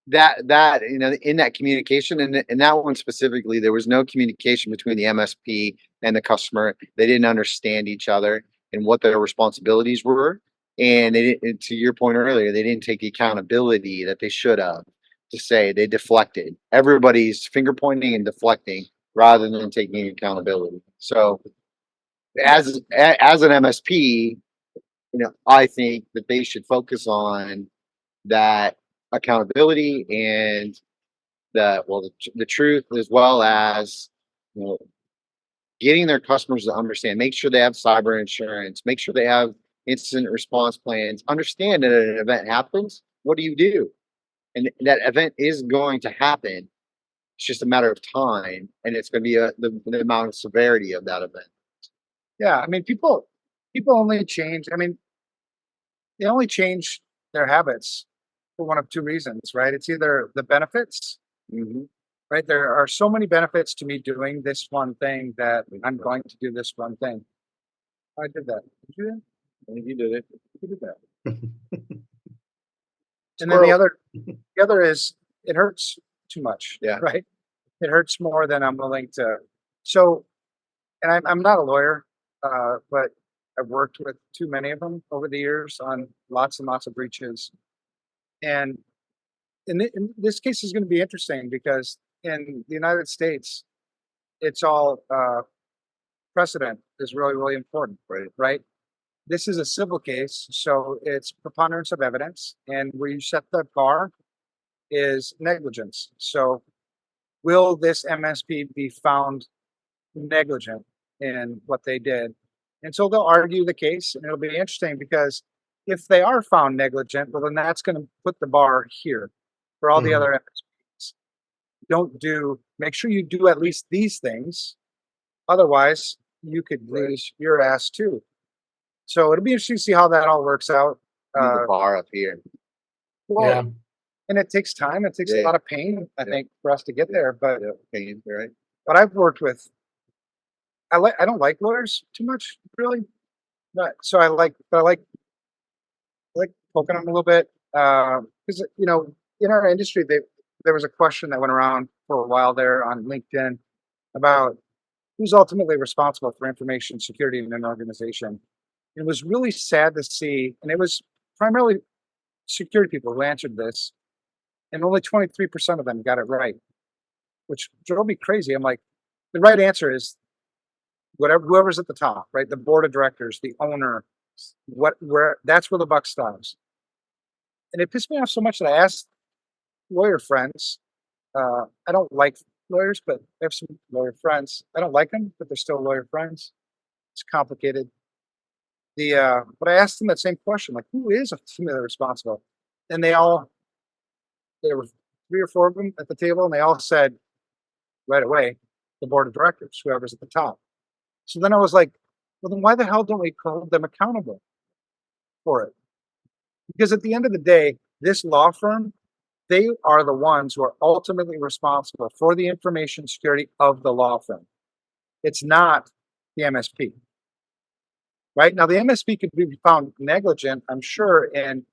that in that communication and that one specifically, there was no communication between the MSP and the customer. They didn't understand each other and what their responsibilities were, and they didn't. To your point earlier, they didn't take the accountability that they should have. To say they deflected. Everybody's finger pointing and deflecting rather than taking accountability. So as an MSP, I think that they should focus on that accountability and the truth, as well as you know getting their customers to understand, make sure they have cyber insurance, make sure they have incident response plans, understand that an event happens, what do you do? And that event is going to happen. It's just a matter of time, and it's going to be the amount of severity of that event. Yeah, I mean, people only change. I mean, they only change their habits for one of two reasons, right? It's either the benefits, Mm-hmm. right? There are so many benefits to me doing this one thing that I'm going to do this one thing. I did that. Did you do that? I think you did it. You did that. And then the other is it hurts too much. Yeah. Right. It hurts more than I'm willing to. So, and I'm not a lawyer, but I've worked with too many of them over the years on lots and lots of breaches. And in this case is going to be interesting because in the United States, it's all precedent is really, really important, right? This is a civil case, so it's preponderance of evidence, and where you set the bar is negligence. So, will this MSP be found negligent in what they did? And so they'll argue the case, and it'll be interesting because if they are found negligent, well, then that's going to put the bar here for all the other MSPs. Make sure you do at least these things. Otherwise, you could lose your ass too. So it'll be interesting to see how that all works out. Need the bar up here. Well, Yeah. and it takes time. It takes a lot of pain, I think, for us to get there. But Pain, right? But I've worked with. I don't like lawyers too much, really. But so I like poking them a little bit because in our industry there was a question that went around for a while there on LinkedIn about who's ultimately responsible for information security in an organization. It was really sad to see, and it was primarily security people who answered this, and only 23% of them got it right, which drove me crazy. I'm like, the right answer is whoever's at the top, right? The board of directors, the owner, That's where the buck stops. And it pissed me off so much that I asked lawyer friends. I don't like lawyers, but I have some lawyer friends. I don't like them, but they're still lawyer friends. It's complicated. But I asked them that same question, like, who is ultimately responsible? And there were 3 or 4 of them at the table, and they all said right away, the board of directors, whoever's at the top. So then I was like, well, then why the hell don't we hold them accountable for it? Because at the end of the day, this law firm, they are the ones who are ultimately responsible for the information security of the law firm. It's not the MSP. Right? Now, the MSP could be found negligent, I'm sure, in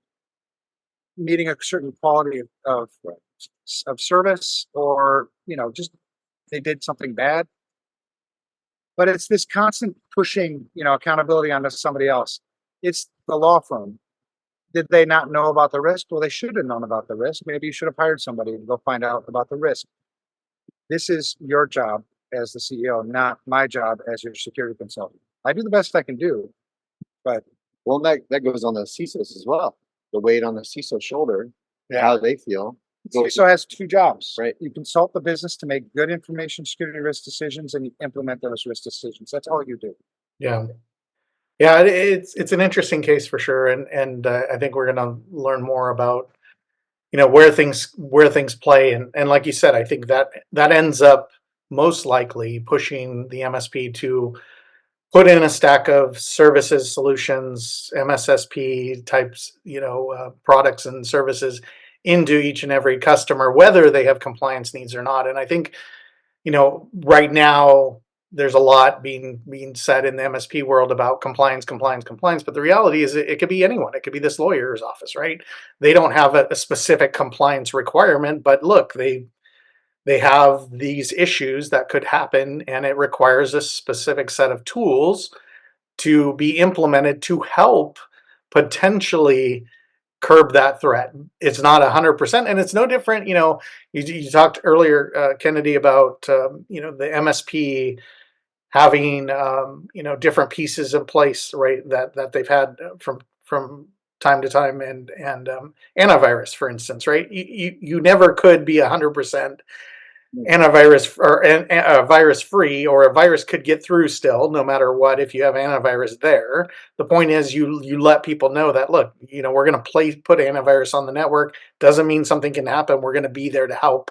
meeting a certain quality of service, or, just they did something bad. But it's this constant pushing, accountability onto somebody else. It's the law firm. Did they not know about the risk? Well, they should have known about the risk. Maybe you should have hired somebody to go find out about the risk. This is your job as the CEO, not my job as your security consultant. I do the best I can do, but Well, that goes on the CISOs as well. The weight on the CISO shoulder, how they feel. CISO has 2 jobs. Right. You consult the business to make good information security risk decisions, and you implement those risk decisions. That's all you do. Yeah. Yeah, it's an interesting case for sure, and I think we're going to learn more about where things play, and like you said, I think that ends up most likely pushing the MSP to put in a stack of services, solutions, MSSP types, products and services into each and every customer, whether they have compliance needs or not. And I think right now there's a lot being said in the MSP world about compliance, but the reality is it could be anyone. It could be this lawyer's office, right? They don't have a specific compliance requirement, but look, they have these issues that could happen, and it requires a specific set of tools to be implemented to help potentially curb that threat. It's not 100%, and it's no different. You talked earlier, Kennedy, about the MSP having different pieces in place, right? That they've had from time to time, and antivirus, for instance, right? You never could be 100% antivirus or virus free, or a virus could get through still, no matter what. If you have antivirus there, the point is you let people know that, look, we're going to put antivirus on the network. Doesn't mean something can happen. We're going to be there to help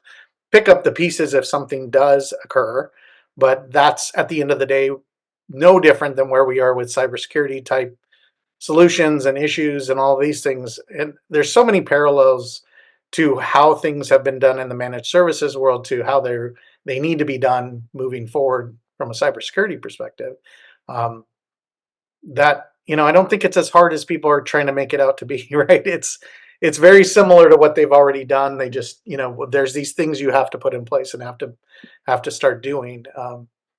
pick up the pieces if something does occur. But that's, at the end of the day, no different than where we are with cybersecurity type solutions and issues and all these things. And there's so many parallels to how things have been done in the managed services world to how they need to be done moving forward from a cybersecurity perspective. That I don't think it's as hard as people are trying to make it out to be. Right? It's very similar to what they've already done. They just there's these things you have to put in place and have to start doing.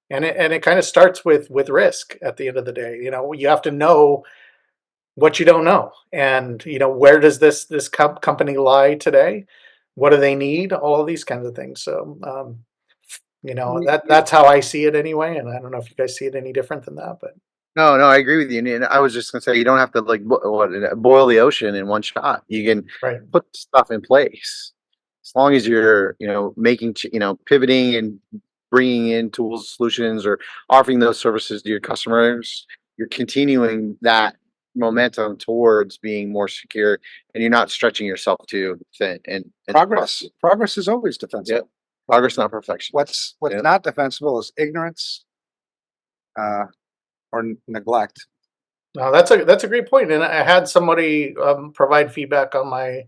And it kind of starts with risk at the end of the day. You have to know what you don't know, and where does this company lie today? What do they need? All of these kinds of things. So that's how I see it anyway, and I don't know if you guys see it any different than that. But No, I agree with you. And I was just gonna say, you don't have to boil the ocean in one shot. You can right. put stuff in place as long as you're making pivoting and bringing in tools, solutions, or offering those services to your customers. You're continuing that momentum towards being more secure, and you're not stretching yourself too thin. And Progress is always defensible. Yep. Progress, not perfection. What's not defensible is ignorance, or neglect. No, that's a great point. And I had somebody provide feedback on my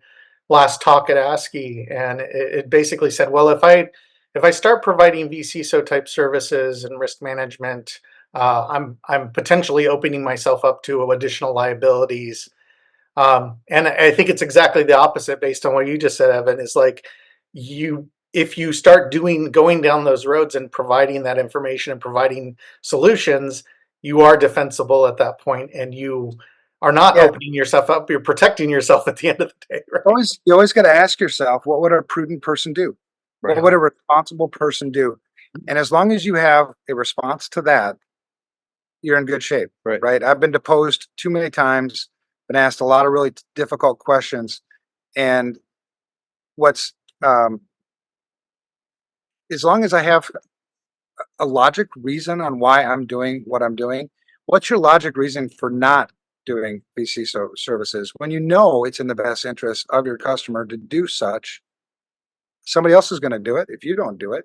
last talk at ASCII, and it basically said, well, if I start providing vCISO type services and risk management, I'm potentially opening myself up to additional liabilities. And I think it's exactly the opposite based on what you just said, Evan. Is like if you start going down those roads and providing that information and providing solutions, you are defensible at that point, and you are not opening yourself up. You're protecting yourself at the end of the day. Right? You always got to ask yourself, what would a prudent person do? Right. What would a responsible person do? And as long as you have a response to that, you're in good shape, Right. right? I've been deposed too many times, been asked a lot of really difficult questions, and what's as long as I have a logic reason on why I'm doing what I'm doing, what's your logic reason for not doing VC services when you know it's in the best interest of your customer to do such? Somebody else is going to do it if you don't do it,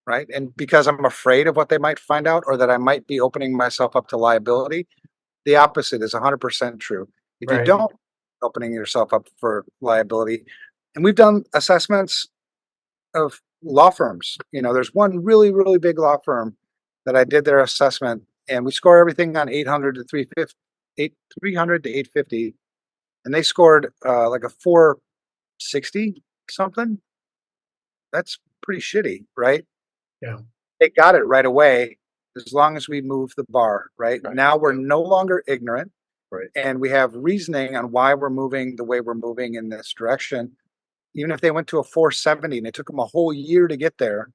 right? And because I'm afraid of what they might find out or that I might be opening myself up to liability, the opposite is 100% true. If you Right. don't opening yourself up for liability, and we've done assessments of law firms. There's one really, really big law firm that I did their assessment, and we score everything on 800 to 350, 300 to 850, and they scored like a 460 something. That's pretty shitty, right? Yeah. They got it right away as long as we move the bar, right? Right. Now we're no longer ignorant. Right. And we have reasoning on why we're moving the way we're moving in this direction. Even if they went to a 470 and it took them a whole year to get there,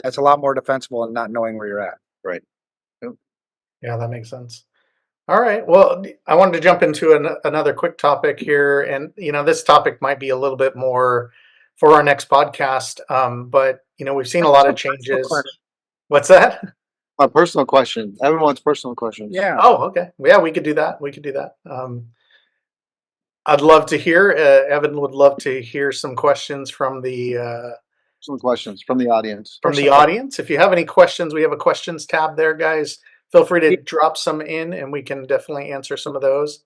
that's a lot more defensible than not knowing where you're at. Right. Yeah, that makes sense. All right. Well, I wanted to jump into another quick topic here, and this topic might be a little bit more for our next podcast. But we've seen a lot of changes. What's that? A personal question. Everyone's personal questions. Yeah. Oh, okay. Yeah, we could do that. I'd love to hear. Evan would love to hear some questions from the Some questions from the audience. audience. If you have any questions, we have a questions tab there, guys. Feel free to drop some in, and we can definitely answer some of those.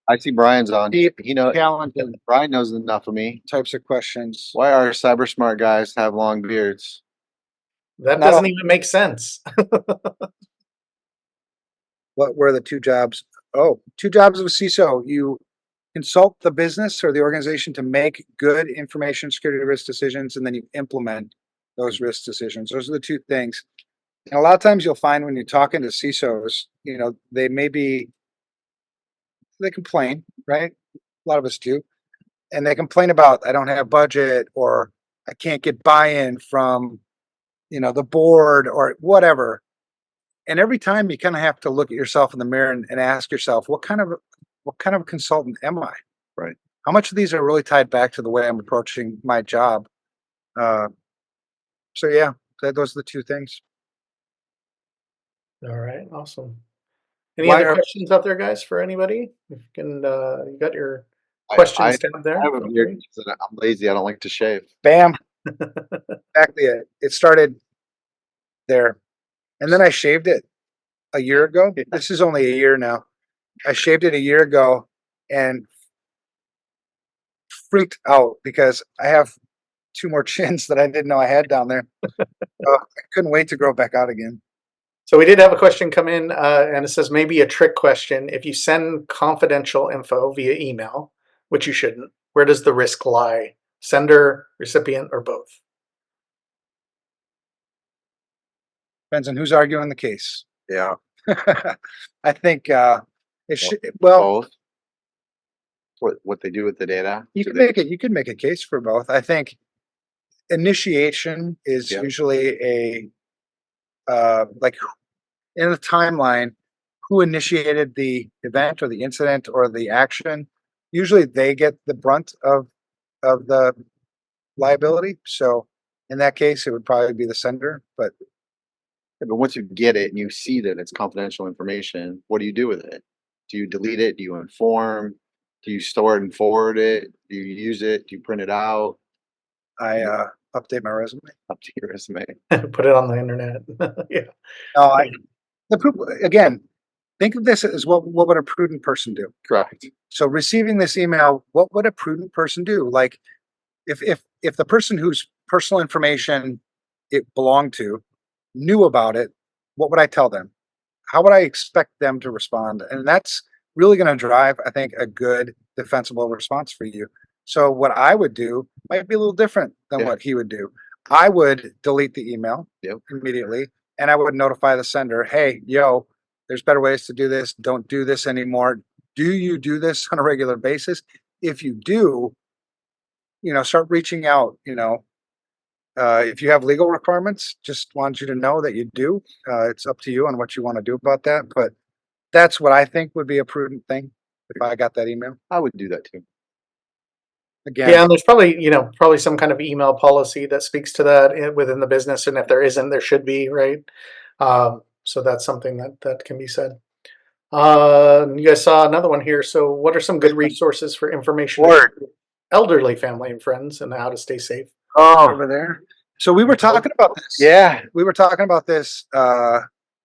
I see Brian's on. Deep, Brian talented knows enough of me. types of questions. Why are cyber smart guys have long beards? That Not doesn't all- even make sense. What were the two jobs? Oh, two jobs of a CISO. You consult the business or the organization to make good information security risk decisions, and then you implement those risk decisions. Those are the two things. And a lot of times you'll find when you're talking to CISOs, they complain, right? A lot of us do. And they complain about, I don't have budget, or I can't get buy-in from, the board or whatever. And every time you kind of have to look at yourself in the mirror and ask yourself, what kind of consultant am I? Right. How much of these are really tied back to the way I'm approaching my job? So yeah, those are the two things. All right, awesome. Any Why other are- questions out there, guys, for anybody? If you can, you got your questions tab there. I have a Feel beard free. because I'm lazy. I don't like to shave. Bam. Exactly it. It started there. And then I shaved it a year ago. This is only a year now. I shaved it a year ago and freaked out because I have two more chins that I didn't know I had down there. I couldn't wait to grow back out again. So we did have a question come in, and it says maybe a trick question. If you send confidential info via email, which you shouldn't, where does the risk lie? Sender, recipient, or both? Depends on who's arguing the case. Yeah. I think it should. Well, Both. What they do with the data. you could make a case for both. I think initiation is Yeah. usually a like in the timeline, who initiated the event or the incident or the action. Usually they get the brunt of the liability. So in that case, it would probably be the sender. But Yeah, but once you get it and you see that it's confidential information, what do you do with it? Do you delete it? Do you inform? Do you store it and forward it? Do you use it? Do you print it out? I update my resume. Up to your resume. Put it on the internet. Yeah. No, again, think of this as what would a prudent person do? Correct. So receiving this email, what would a prudent person do? Like if the person whose personal information it belonged to knew about it, what would I tell them? How would I expect them to respond? And that's really going to drive, I think, a good defensible response for you. So what I would do might be a little different than Yeah. what he would do. I would delete the email Yep. immediately, and I would notify the sender, hey, yo, there's better ways to do this. Don't do this anymore. Do you do this on a regular basis? If you do, start reaching out, If you have legal requirements, just want you to know that you do. It's up to you on what you want to do about that. But that's what I think would be a prudent thing if I got that email. I would do that too. Again, Yeah, and there's probably some kind of email policy that speaks to that within the business, and if there isn't, there should be, right? So that's something that can be said. You guys saw another one here. So, what are some good resources for information Word. to elderly family and friends, and how to stay safe? Oh, over there. So we were talking about this. yeah. We were talking about this.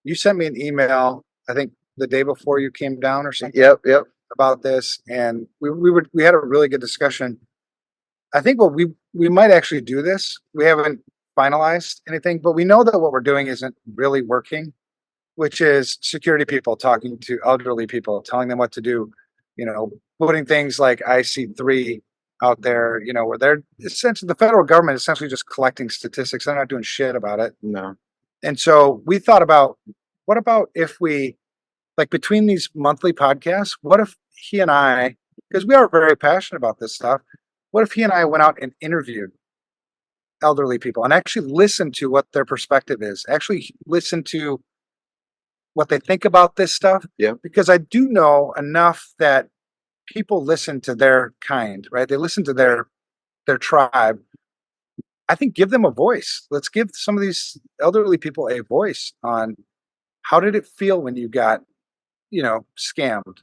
You sent me an email, I think the day before you came down or something Yep. about this. And we had a really good discussion. I think what we might actually do this. We haven't finalized anything, but we know that what we're doing isn't really working, which is security people talking to elderly people, telling them what to do, putting things like IC3 out there, where they're essentially the federal government is essentially just collecting statistics. They're not doing shit about it. No. And so we thought about what about if we, like between these monthly podcasts, what if he and I, because we are very passionate about this stuff, what if he and I went out and interviewed elderly people and actually listened to what their perspective is, actually listen to what they think about this stuff? Yeah. Because I do know enough that people listen to their kind, right? They listen to their tribe. I think give them a voice. Let's give some of these elderly people a voice on how did it feel when you got, scammed.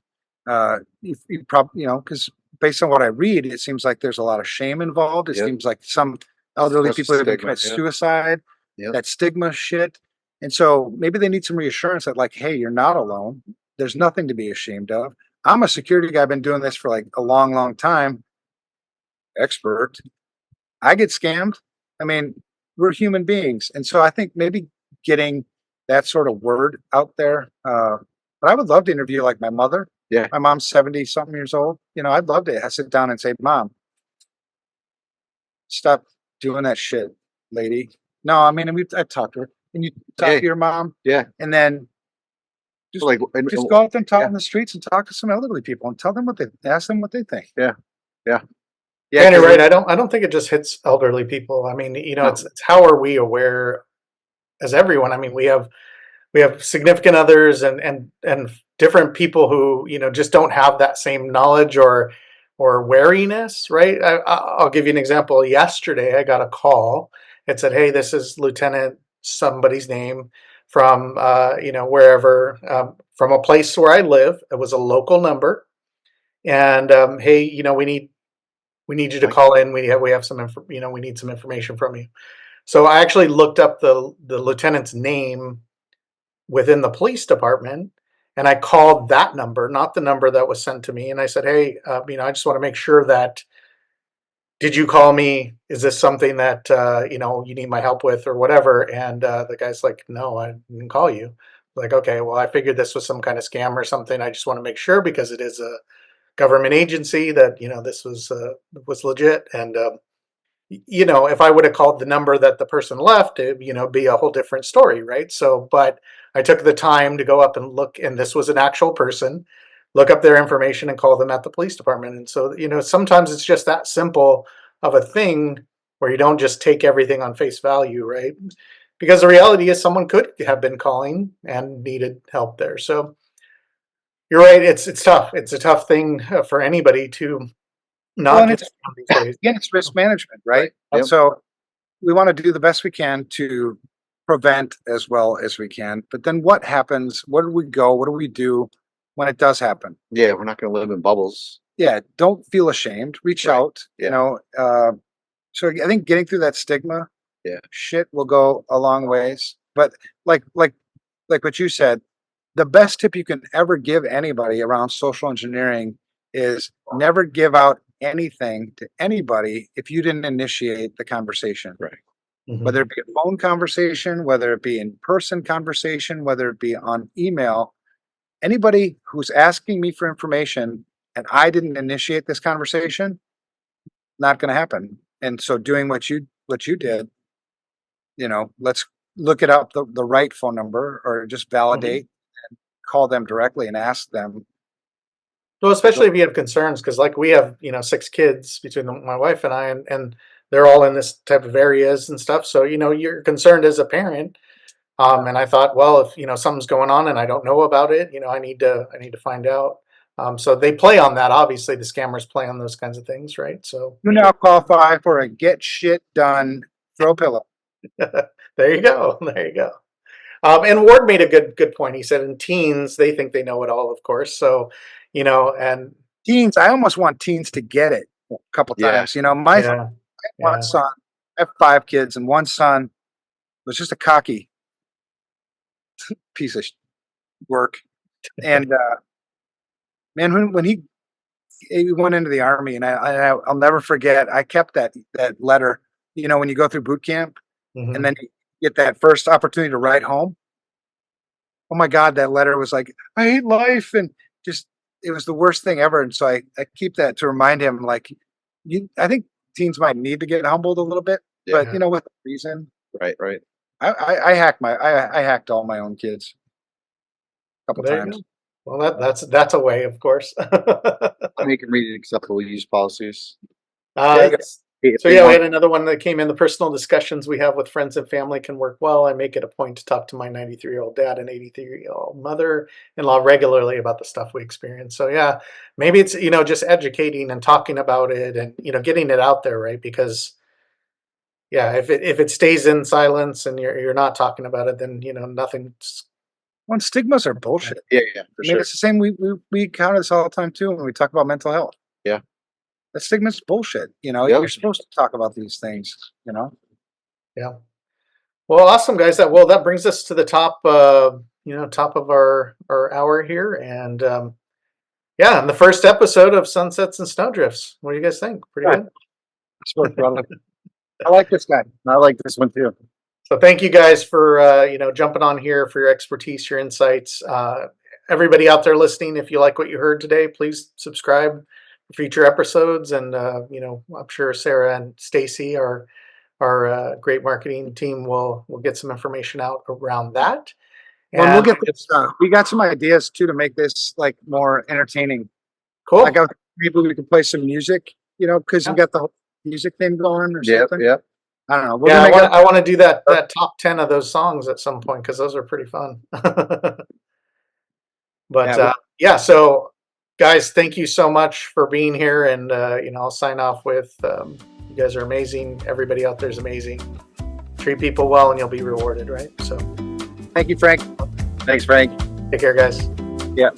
You probably, because based on what I read, it seems like there's a lot of shame involved. It Yep. seems like some elderly That's people have stigma, commit yeah. suicide. Yep. That stigma shit. And so maybe they need some reassurance that, like, hey, you're not alone. There's nothing to be ashamed of. I'm a security guy. I've been doing this for like a long, long time. Expert. I get scammed. I mean, we're human beings. And so I think maybe getting that sort of word out there. But I would love to interview like my mother. Yeah. My mom's 70 something years old. I'd love to sit down and say, Mom, stop doing that shit, lady. No, I mean, I talked to her. Can you talk Hey. to your mom? Yeah. And then just go out there and talk yeah. on the streets and talk to some elderly people and tell them ask them what they think. Yeah. Yeah, you're right. I don't think it just hits elderly people. I mean, it's how are we aware as everyone? I mean, we have significant others and different people who just don't have that same knowledge or wariness, right? I'll give you an example. Yesterday, I got a call. It said, "Hey, this is Lieutenant somebody's name from wherever, from a place where I live." It was a local number, and hey, we need you to call in. We have some we need some information from you. So I actually looked up the lieutenant's name within the police department, and I called that number, not the number that was sent to me. And I said, "Hey, I just want to make sure that, did you call me? Is this something that you need my help with or whatever?" And the guy's like, "No, I didn't call you." Like, okay, well, I figured this was some kind of scam or something. I just want to make sure because it is a government agency that this was legit. And if I would have called the number that the person left, it be a whole different story, right? So, but I took the time to go up and look, and this was an actual person, look up their information and call them at the police department. And so, sometimes it's just that simple of a thing where you don't just take everything on face value, right? Because the reality is someone could have been calling and needed help there. So you're right. It's tough. It's a tough thing for anybody to not get scammed these days. Again, it's risk management, right? Yep. So we want to do the best we can to prevent as well as we can. But then what happens? Where do we go? What do we do when it does happen? Yeah, we're not going to live in bubbles. Yeah, don't feel ashamed. Reach Right. out. Yeah. So I think getting through that stigma, Yeah. shit will go a long ways. But like what you said, the best tip you can ever give anybody around social engineering is never give out anything to anybody if you didn't initiate the conversation. Right. Mhm. Whether it be a phone conversation, whether it be in person conversation, whether it be on email, anybody who's asking me for information and I didn't initiate this conversation, not going to happen. And so doing what you did, let's look it up, the right phone number, or just validate and call them directly and ask them. Well, especially if you have concerns, because like we have, 6 kids between my wife and I, and they're all in this type of areas and stuff. So, you're concerned as a parent. And I thought, well, if, something's going on and I don't know about it, I need to find out. So they play on that. Obviously the scammers play on those kinds of things, right? So You now qualify for a get shit done throw pillow. there you go. There you go. And Ward made a good point. He said in teens, they think they know it all, of course. So, and Teens, I almost want teens to get it a couple Yeah. times. My yeah, one son, I have 5 kids, and one son was just a cocky piece of work. And man, when he went into the Army, and I'll never forget, I kept that letter. When you go through boot camp, mhm. and then you get that first opportunity to write home. Oh my God, that letter was like, I hate life, and just it was the worst thing ever. And so I keep that to remind him, like, I think teens might need to get humbled a little bit, but Yeah. with reason. Right. I hacked all my own kids a couple There you times. go. Well, that's a way, of course. I make them read acceptable use policies. There you go. So yeah, we had another one that came in. The personal discussions we have with friends and family can work well. I make it a point to talk to my 93-year-old dad and 83-year-old mother-in-law regularly about the stuff we experience. So yeah, maybe it's just educating and talking about it and getting it out there, right? Because yeah, if it stays in silence and you're not talking about it, then nothing's. Well, stigmas are bullshit. Yeah, for I mean, sure. it's the same. We counter this all the time too when we talk about mental health. Yeah. That stigma's bullshit. Yep. You're supposed to talk about these things. Yeah. Well, awesome, guys. That brings us to the top, top of our hour here, and yeah, and the first episode of Sunsets and Snowdrifts. What do you guys think? Pretty good. It's work, brother. I like this guy. I like this one too. So thank you guys for jumping on here, for your expertise, your insights. Everybody out there listening, if you like what you heard today, please subscribe for future episodes. And I'm sure Sarah and Stacy, our great marketing team, will get some information out around that. Well, we'll get this. We got some ideas too to make this like more entertaining. Cool. Like maybe we could play some music. Because you got the whole music thing going or something. Yep. I don't know. We're Yeah, gonna I want to do that top 10 of those songs at some point because those are pretty fun. But so guys, thank you so much for being here, and I'll sign off with you guys are amazing. Everybody out there is amazing. Treat people well and you'll be rewarded, right? So Thank you, Frank. Thanks, Frank. take care, guys. See ya.